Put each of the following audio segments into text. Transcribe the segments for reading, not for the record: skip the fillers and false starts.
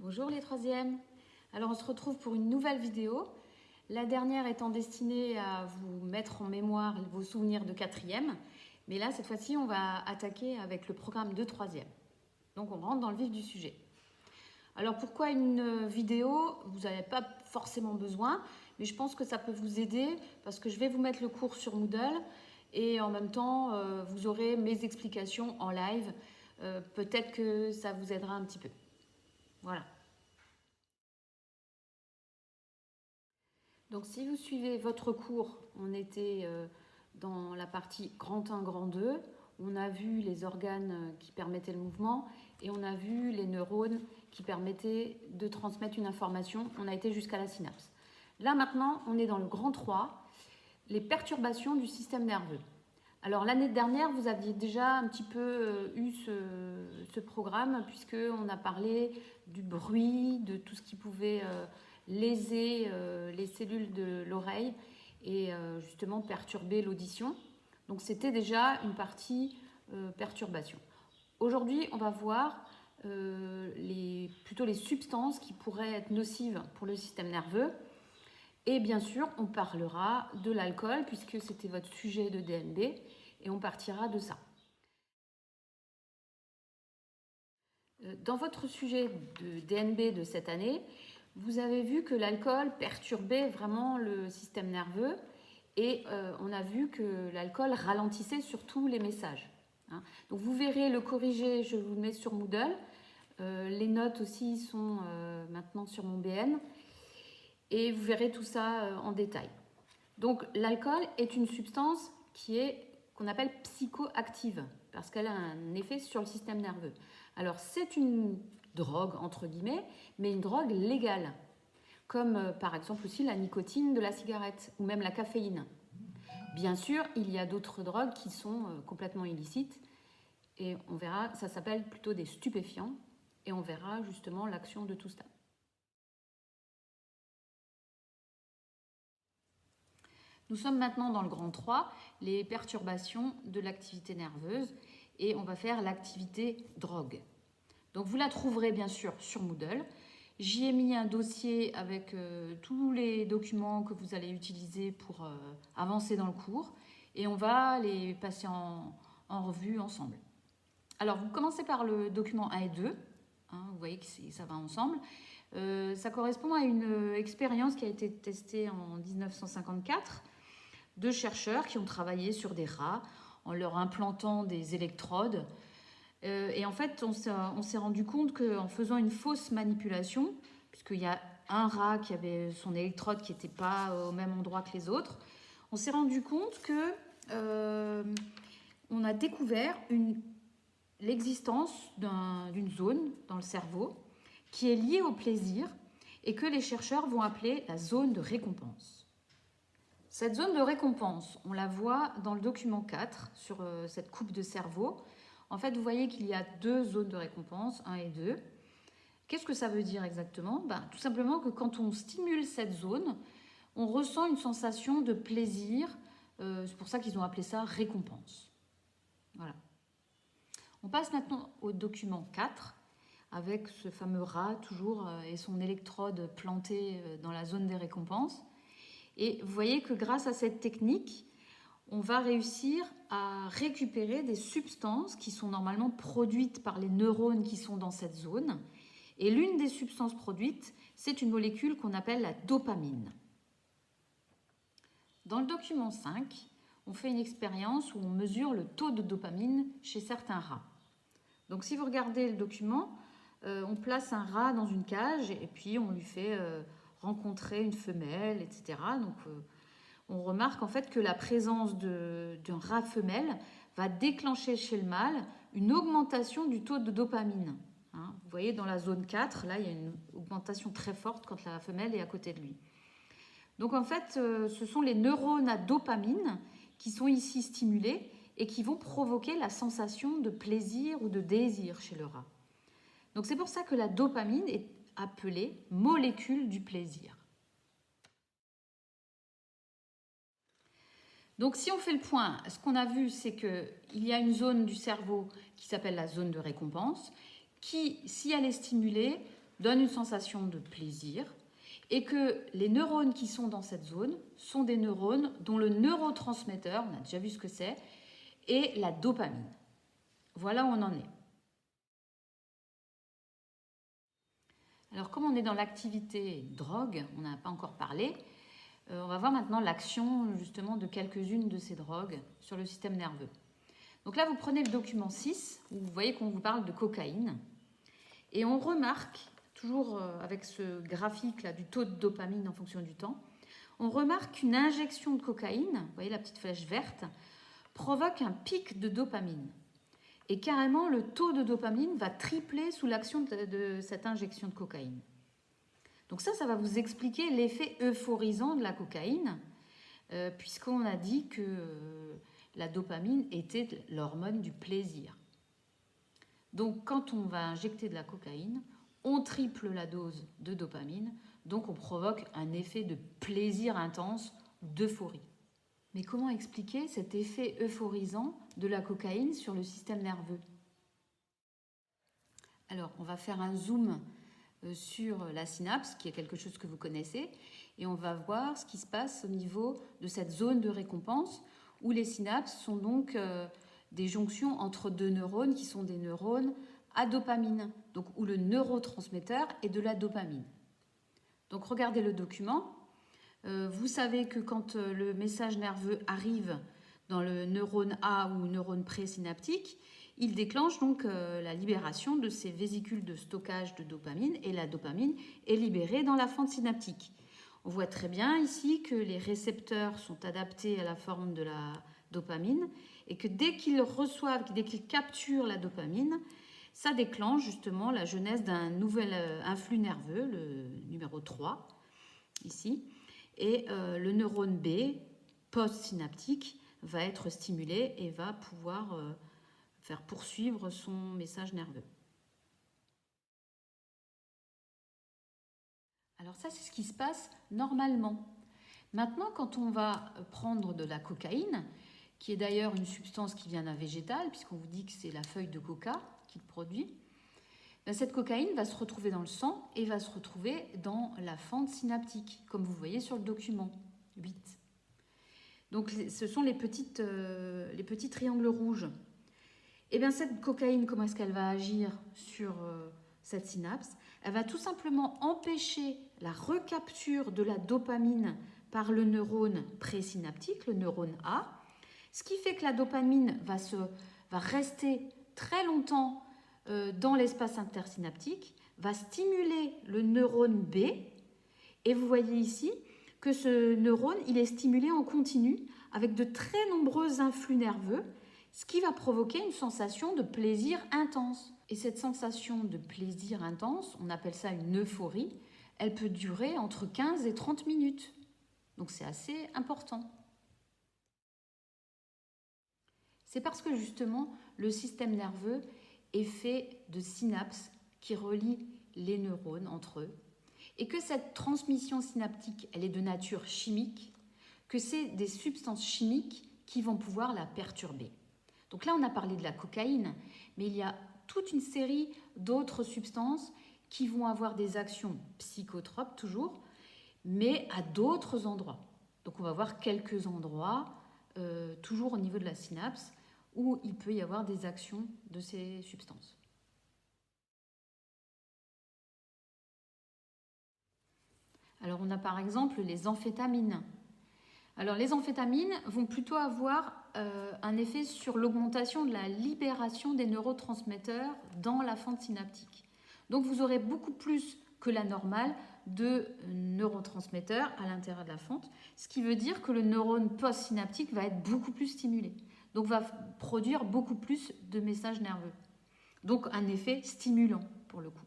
Bonjour les troisièmes. Alors on se retrouve pour une nouvelle vidéo. La dernière étant destinée à vous mettre en mémoire vos souvenirs de quatrième. Mais là, cette fois-ci, on va attaquer avec le programme de troisième. Donc on rentre dans le vif du sujet. Alors pourquoi une vidéo? Vous n'avez pas forcément besoin, mais je pense que ça peut vous aider parce que je vais vous mettre le cours sur Moodle et en même temps, vous aurez mes explications en live. Peut-être que ça vous aidera un petit peu. Voilà. Donc si vous suivez votre cours, on était dans la partie grand 1, grand 2. On a vu les organes qui permettaient le mouvement et on a vu les neurones qui permettaient de transmettre une information. On a été jusqu'à la synapse. Là maintenant, on est dans le grand 3, les perturbations du système nerveux. Alors l'année dernière, vous aviez déjà un petit peu eu ce programme puisqu'on a parlé du bruit, de tout ce qui pouvait léser les cellules de l'oreille et justement perturber l'audition. Donc c'était déjà une partie perturbation. Aujourd'hui, on va voir plutôt les substances qui pourraient être nocives pour le système nerveux. Et bien sûr, on parlera de l'alcool puisque c'était votre sujet de DNB et on partira de ça. Dans votre sujet de DNB de cette année, vous avez vu que l'alcool perturbait vraiment le système nerveux et on a vu que l'alcool ralentissait surtout les messages. Donc vous verrez le corrigé, je vous le mets sur Moodle. Les notes aussi sont maintenant sur mon BN. Et vous verrez tout ça en détail. Donc l'alcool est une substance qu'on appelle psychoactive parce qu'elle a un effet sur le système nerveux. Alors c'est une drogue entre guillemets, mais une drogue légale, comme par exemple aussi la nicotine de la cigarette ou même la caféine. Bien sûr, il y a d'autres drogues qui sont complètement illicites et on verra, ça s'appelle plutôt des stupéfiants et on verra justement l'action de tout ça. Nous sommes maintenant dans le grand 3, les perturbations de l'activité nerveuse et on va faire l'activité drogue. Donc vous la trouverez bien sûr sur Moodle. J'y ai mis un dossier avec tous les documents que vous allez utiliser pour avancer dans le cours et on va les passer en revue ensemble. Alors vous commencez par le document 1 et 2, vous voyez que ça va ensemble. Ça correspond à une expérience qui a été testée en 1954. Deux chercheurs qui ont travaillé sur des rats en leur implantant des électrodes. Et en fait, on s'est rendu compte qu'en faisant une fausse manipulation, puisqu'il y a un rat qui avait son électrode qui n'était pas au même endroit que les autres, on s'est rendu compte qu'on a découvert l'existence d'une zone dans le cerveau qui est liée au plaisir et que les chercheurs vont appeler la zone de récompense. Cette zone de récompense, on la voit dans le document 4 sur cette coupe de cerveau. En fait, vous voyez qu'il y a deux zones de récompense, 1 et 2. Qu'est-ce que ça veut dire exactement? Tout simplement que quand on stimule cette zone, on ressent une sensation de plaisir. C'est pour ça qu'ils ont appelé ça récompense. Voilà. On passe maintenant au document 4 avec ce fameux rat toujours et son électrode plantée dans la zone des récompenses. Et vous voyez que grâce à cette technique, on va réussir à récupérer des substances qui sont normalement produites par les neurones qui sont dans cette zone. Et l'une des substances produites, c'est une molécule qu'on appelle la dopamine. Dans le document 5, on fait une expérience où on mesure le taux de dopamine chez certains rats. Donc si vous regardez le document, on place un rat dans une cage et puis on lui fait rencontrer une femelle, etc. Donc on remarque en fait que la présence d'un rat femelle va déclencher chez le mâle une augmentation du taux de dopamine. Vous voyez dans la zone 4, là il y a une augmentation très forte quand la femelle est à côté de lui. Donc en fait, ce sont les neurones à dopamine qui sont ici stimulés et qui vont provoquer la sensation de plaisir ou de désir chez le rat. Donc c'est pour ça que la dopamine est appelée molécule du plaisir. Donc si on fait le point, ce qu'on a vu, c'est qu'il y a une zone du cerveau qui s'appelle la zone de récompense, qui, si elle est stimulée, donne une sensation de plaisir et que les neurones qui sont dans cette zone sont des neurones dont le neurotransmetteur, on a déjà vu ce que c'est, est la dopamine. Voilà où on en est. Alors, comme on est dans l'activité drogue, on n'en a pas encore parlé, on va voir maintenant l'action justement de quelques-unes de ces drogues sur le système nerveux. Donc là, vous prenez le document 6, où vous voyez qu'on vous parle de cocaïne, et on remarque, toujours avec ce graphique là du taux de dopamine en fonction du temps, on remarque qu'une injection de cocaïne, vous voyez la petite flèche verte, provoque un pic de dopamine. Et carrément, le taux de dopamine va tripler sous l'action de cette injection de cocaïne. Donc ça va vous expliquer l'effet euphorisant de la cocaïne, puisqu'on a dit que la dopamine était l'hormone du plaisir. Donc quand on va injecter de la cocaïne, on triple la dose de dopamine, donc on provoque un effet de plaisir intense, d'euphorie. Mais comment expliquer cet effet euphorisant de la cocaïne sur le système nerveux? Alors, on va faire un zoom sur la synapse, qui est quelque chose que vous connaissez, et on va voir ce qui se passe au niveau de cette zone de récompense, où les synapses sont donc des jonctions entre deux neurones, qui sont des neurones à dopamine, donc où le neurotransmetteur est de la dopamine. Donc, regardez le document. Vous savez que quand le message nerveux arrive dans le neurone A ou neurone présynaptique, il déclenche donc la libération de ces vésicules de stockage de dopamine et la dopamine est libérée dans la fente synaptique. On voit très bien ici que les récepteurs sont adaptés à la forme de la dopamine et que dès qu'ils reçoivent, dès qu'ils capturent la dopamine, ça déclenche justement la genèse d'un nouvel influx nerveux, le numéro 3, ici. Et le neurone B, post-synaptique, va être stimulé et va pouvoir faire poursuivre son message nerveux. Alors ça, c'est ce qui se passe normalement. Maintenant, quand on va prendre de la cocaïne, qui est d'ailleurs une substance qui vient d'un végétal, puisqu'on vous dit que c'est la feuille de coca qui le produit, cette cocaïne va se retrouver dans le sang et va se retrouver dans la fente synaptique, comme vous voyez sur le document 8. Donc ce sont les petits triangles rouges. Et bien cette cocaïne, comment est-ce qu'elle va agir sur cette synapse? Elle va tout simplement empêcher la recapture de la dopamine par le neurone présynaptique, le neurone A, ce qui fait que la dopamine va rester très longtemps dans l'espace intersynaptique, va stimuler le neurone B, et vous voyez ici que ce neurone, il est stimulé en continu avec de très nombreux influx nerveux, ce qui va provoquer une sensation de plaisir intense. Et cette sensation de plaisir intense, on appelle ça une euphorie, elle peut durer entre 15 et 30 minutes. Donc c'est assez important. C'est parce que justement, le système nerveux est fait de synapses qui relient les neurones entre eux et que cette transmission synaptique, elle est de nature chimique, que c'est des substances chimiques qui vont pouvoir la perturber. Donc là, on a parlé de la cocaïne, mais il y a toute une série d'autres substances qui vont avoir des actions psychotropes toujours, mais à d'autres endroits. Donc on va voir quelques endroits, toujours au niveau de la synapse, où il peut y avoir des actions de ces substances. Alors on a par exemple les amphétamines. Alors les amphétamines vont plutôt avoir un effet sur l'augmentation de la libération des neurotransmetteurs dans la fente synaptique. Donc vous aurez beaucoup plus que la normale de neurotransmetteurs à l'intérieur de la fente, ce qui veut dire que le neurone post-synaptique va être beaucoup plus stimulé, donc va produire beaucoup plus de messages nerveux. Donc un effet stimulant pour le coup.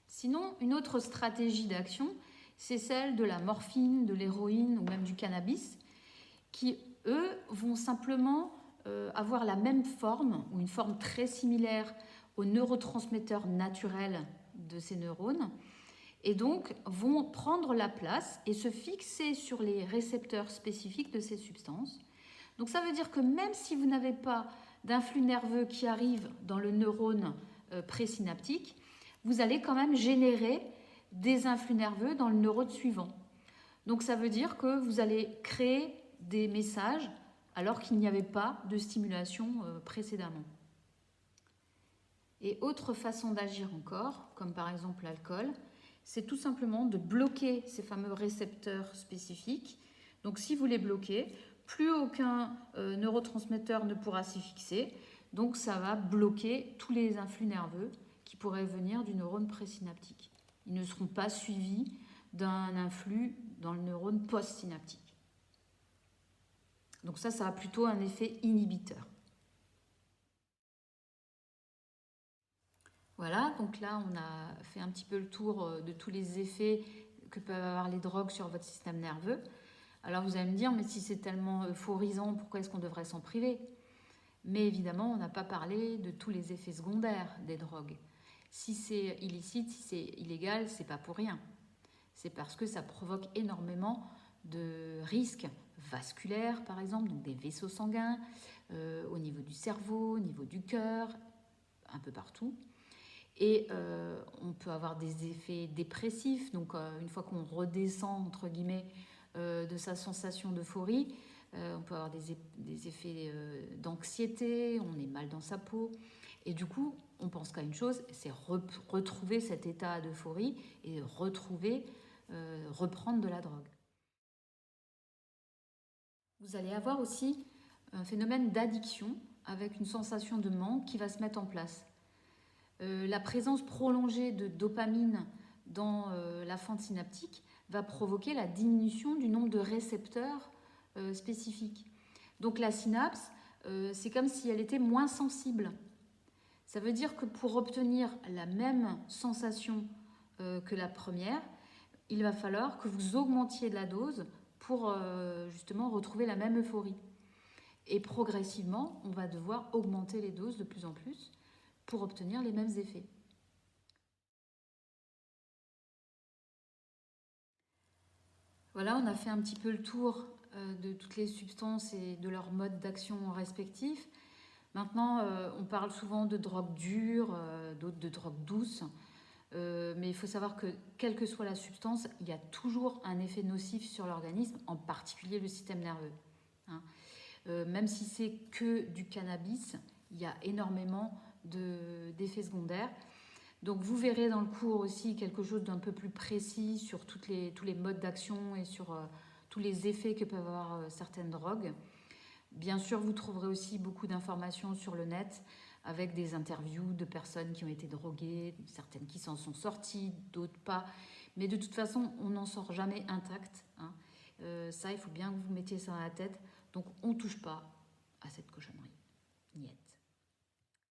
Sinon, une autre stratégie d'action, c'est celle de la morphine, de l'héroïne ou même du cannabis, qui, eux, vont simplement avoir la même forme, ou une forme très similaire aux neurotransmetteurs naturels de ces neurones, et donc vont prendre la place et se fixer sur les récepteurs spécifiques de ces substances. Donc ça veut dire que même si vous n'avez pas d'influx nerveux qui arrive dans le neurone présynaptique, vous allez quand même générer des influx nerveux dans le neurone suivant. Donc ça veut dire que vous allez créer des messages alors qu'il n'y avait pas de stimulation précédemment. Et autre façon d'agir encore, comme par exemple l'alcool, c'est tout simplement de bloquer ces fameux récepteurs spécifiques. Donc si vous les bloquez, plus aucun neurotransmetteur ne pourra s'y fixer, donc ça va bloquer tous les influx nerveux qui pourraient venir du neurone présynaptique. Ils ne seront pas suivis d'un influx dans le neurone postsynaptique. Donc ça a plutôt un effet inhibiteur. Voilà, donc là on a fait un petit peu le tour de tous les effets que peuvent avoir les drogues sur votre système nerveux. Alors vous allez me dire, mais si c'est tellement euphorisant, pourquoi est-ce qu'on devrait s'en priver? Mais évidemment, on n'a pas parlé de tous les effets secondaires des drogues. Si c'est illicite, si c'est illégal, c'est pas pour rien. C'est parce que ça provoque énormément de risques vasculaires, par exemple, donc des vaisseaux sanguins, au niveau du cerveau, au niveau du cœur, un peu partout. Et on peut avoir des effets dépressifs, donc une fois qu'on redescend, entre guillemets, de sa sensation d'euphorie, on peut avoir des effets d'anxiété, on est mal dans sa peau. Et du coup, on pense qu'à une chose, c'est retrouver cet état d'euphorie et reprendre de la drogue. Vous allez avoir aussi un phénomène d'addiction avec une sensation de manque qui va se mettre en place. La présence prolongée de dopamine dans la fente synaptique va provoquer la diminution du nombre de récepteurs spécifiques. Donc la synapse, c'est comme si elle était moins sensible. Ça veut dire que pour obtenir la même sensation que la première, il va falloir que vous augmentiez de la dose pour justement retrouver la même euphorie. Et progressivement, on va devoir augmenter les doses de plus en plus pour obtenir les mêmes effets. Voilà, on a fait un petit peu le tour de toutes les substances et de leurs modes d'action respectifs. Maintenant, on parle souvent de drogue dure, d'autres de drogue douce, mais il faut savoir que quelle que soit la substance, il y a toujours un effet nocif sur l'organisme, en particulier le système nerveux. Hein. Même si c'est que du cannabis, il y a énormément d'effets secondaires. Donc vous verrez dans le cours aussi quelque chose d'un peu plus précis sur tous les modes d'action et sur tous les effets que peuvent avoir certaines drogues. Bien sûr, vous trouverez aussi beaucoup d'informations sur le net avec des interviews de personnes qui ont été droguées, certaines qui s'en sont sorties, d'autres pas. Mais de toute façon, on n'en sort jamais intact. Hein. Ça, il faut bien que vous mettiez ça dans la tête. Donc on ne touche pas à cette cochonnerie. Niet.